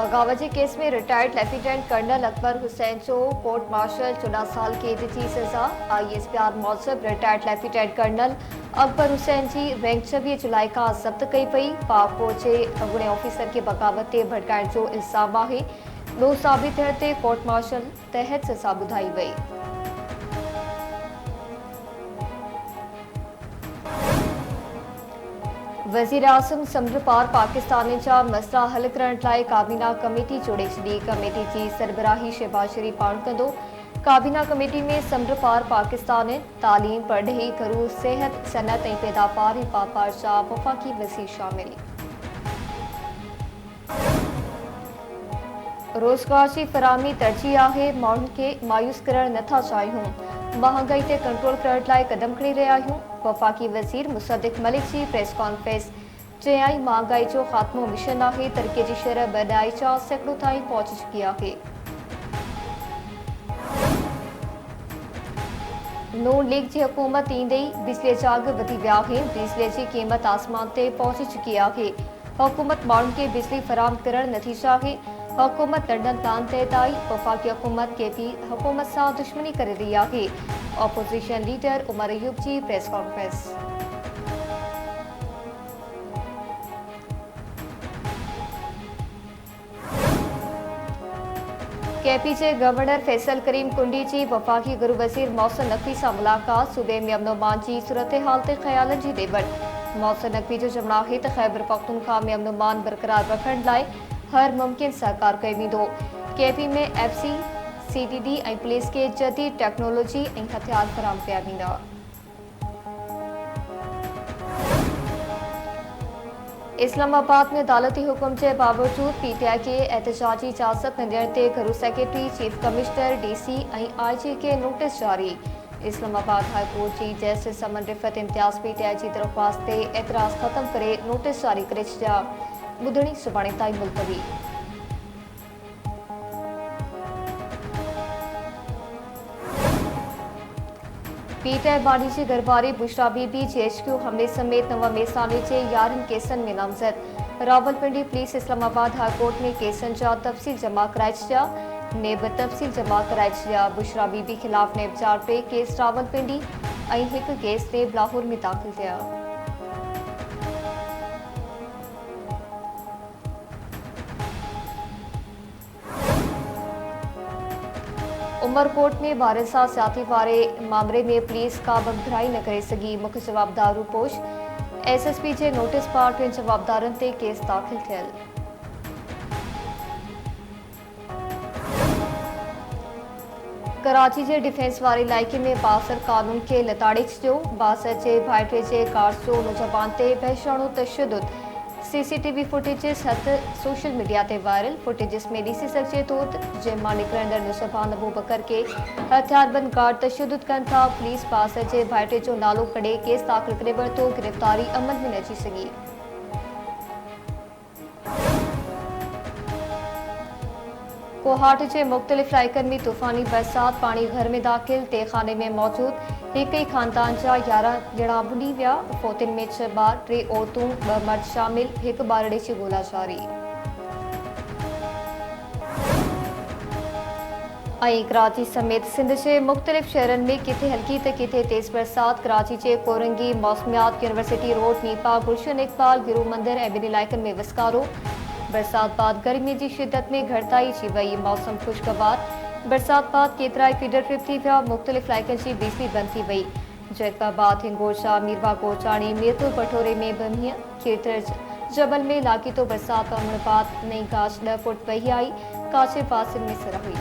बगावत केस में retired lieutenant colonel Akbar Hussain जो कोर्ट मार्शल 14 साल कैद की सज़ा। ISPR मौजूब retired lieutenant colonel Akbar Hussain की रैंक 26 जुलाई का ज़ब्त कई पई। पाक फौज जे अॻूणे ऑफिसर के बगावत से भड़काइण जो इल्ज़ाम है। ॿियो साबित थियण ते कोर्ट मार्शल तहत सज़ा ॿुधाई वई। वज़ीर आज़म समुंड पार पाकिस्तान जा मसला हल करण लाइ काबीना कमेटी जोड़े छॾी। कमेटी की सरबराही शहबाज शरीफ पाण कंदो। काबीना कमेटी में समुंड पार पाकिस्तान तालीम, पढ़ाई, घरू, सेहत, सनत ऐं पैदावार ऐं वापार जा वफ़ाक़ी वज़ीर शामिल। रोज़गार की फराहमी तरजीह है, माण्हुनि खे मायूस करण नथा चाहियूं। महांगाई ते कंट्रोल करण लाइ कदम खणी रहिया आहियूं। वफ़ाक़ी वज़ीर मुसद्दिक़ मलिक जी प्रेस कॉन्फ्रेंस। चयाईं महांगाई जो ख़ात्मो मिशन है, तरक़ीअ जी शरह बधाई जा सैकड़ों ताईं पहुची चुकी है। नून लीग की हुकूमत ईंदे ही बिजली जा अघ वधी विया आहिनि। बिजली की क़ीमत आसमान ते पहुची चुकी है। हुकूमत माण्हुनि खे बिजली फराहम करण नथी चाहे। हुकूमत नंढनि प्लान तहत आई। वफ़ाक़ी हुकूमत के भी हुकूमत से दुश्मनी करे रही है। ऑपोजिशन लीडर उमर अयूब की प्रेस कॉन्फ्रेंस। KP जे गवर्नर फैसल करीम कुंडी की वफ़ाक़ी गुरु वज़ीर मोहसिन नक़वी से मुलाक़ात। सूबे में अमन-अमान की सूरत हाल ते ख़यालन की ॾेवट। मोहसिन नक़वी जो चवणु है त ख़ैबर पख्तूनख्वा में अमन-अमान बरक़रार रखण लाइ हर मुमकिन सहकार कयो वेंदो। KP में FC, CTD ऐं पुलिस के जदीद टेक्नोलॉजी ऐं हथियार फराहम कया वेंदा। इस्लामाबाद में अदालती हुक्म के बावजूद PTI के एहतजाजी इजाज़त न ॾियण ते घरू सेक्रेटरी, चीफ कमिश्नर, DC ऐं IG के नोटिस जारी। इस्लामाबाद हाई कोर्ट की जस्टिस समन रिफत इम्तियाज़ PTI की दरख्वास्त ते एतराज़ ख़त्म करे नोटिस जारी करे छॾिया। ॿुधणी सुभाणे ताईं मुलतवी। PTI बानी की घरवारी बुशरा बीबी GHQ हमले समेत 9 मेसानी के 11 केसन में नामज़द। Rawalpindi police Islamabad high court में केसन जा तफ़सील जमा कराए छॾिया। नेब तफ़सील जमा कराए छॾिया। बुशरा बीबी खिलाफ नेब जा 3 केस रावलपिंडी ऐं 1 केस नेब लाहौर में दाख़िल थिया। उमरकोट में ॿारनि सां ज़्यादती वारे मामले में पुलिस का बगधराई न करे सघी। मुख्य जवाबदार रूपोश SSP जे नोटिस पार 3 जवाबदारनि ते केस दाख़िल थियल। कराची के डिफेंस वारे इलाइक़े में बासर कानून के लताड़े छॾियो। बासर जे भाइटे जे कार जो नौजवान ते बहिशाणो तशद्दुद। CCTV फुटेजिस हथ सोशल मीडिया ते वायरल। फुटेजिस में ॾिसी सघिजे थो जंहिंमां निकिरंदड़ नौजवान अबू बकर के हथियारबंद गार्ड तशद्दुद कनि था। पुलिस बासर जे भाइटे जो नालो कढे केस दाख़िल करे वरितो। गिरफ़्तारी अमल में न अची सघी। कोहाट के मुख़्तलिफ़ इलाइक़नि में तूफ़ानी बरसात। पानी घर में दाख़िल। तहखाने में मौजूद एक ही खानदान जा 11 ॼणा बुॾी विया। फोतिन में 6 ॿार, 3 औरतूं, 2 मर्द शामिल। 1 ॿारड़े की ॻोल्हा जारी। कराची समेत सिंध के मुख़्तलिफ़ शहरन में किथे हल्की तो किथे तेज़ बरसात। कराची के कोरंगी, मौसमियात, यूनिवर्सिटी रोड, नीपा, गुलशन इकबाल, गुरु मंदिर ऐं ॿिनि इलाइक़नि में विस्कारो। बरसात बाद गर्मी की शिद्दत में घटिताई थी वई। मौसम खुशगवार। बरसात बाद केतराई फीडर ट्रिप थी विया। मुख़्तलिफ़ इलाइक़नि की बिजली बंद थी वई। जैतबाबाद, हिंगोशा, मीरवा कोचाणी, मीरपुर पठोरे में बमीह। खेतर जबल में लाॻीतो बरसात पवण बाद नई गाज 10 फुट वही आई। काशे फासिल में सर हुई।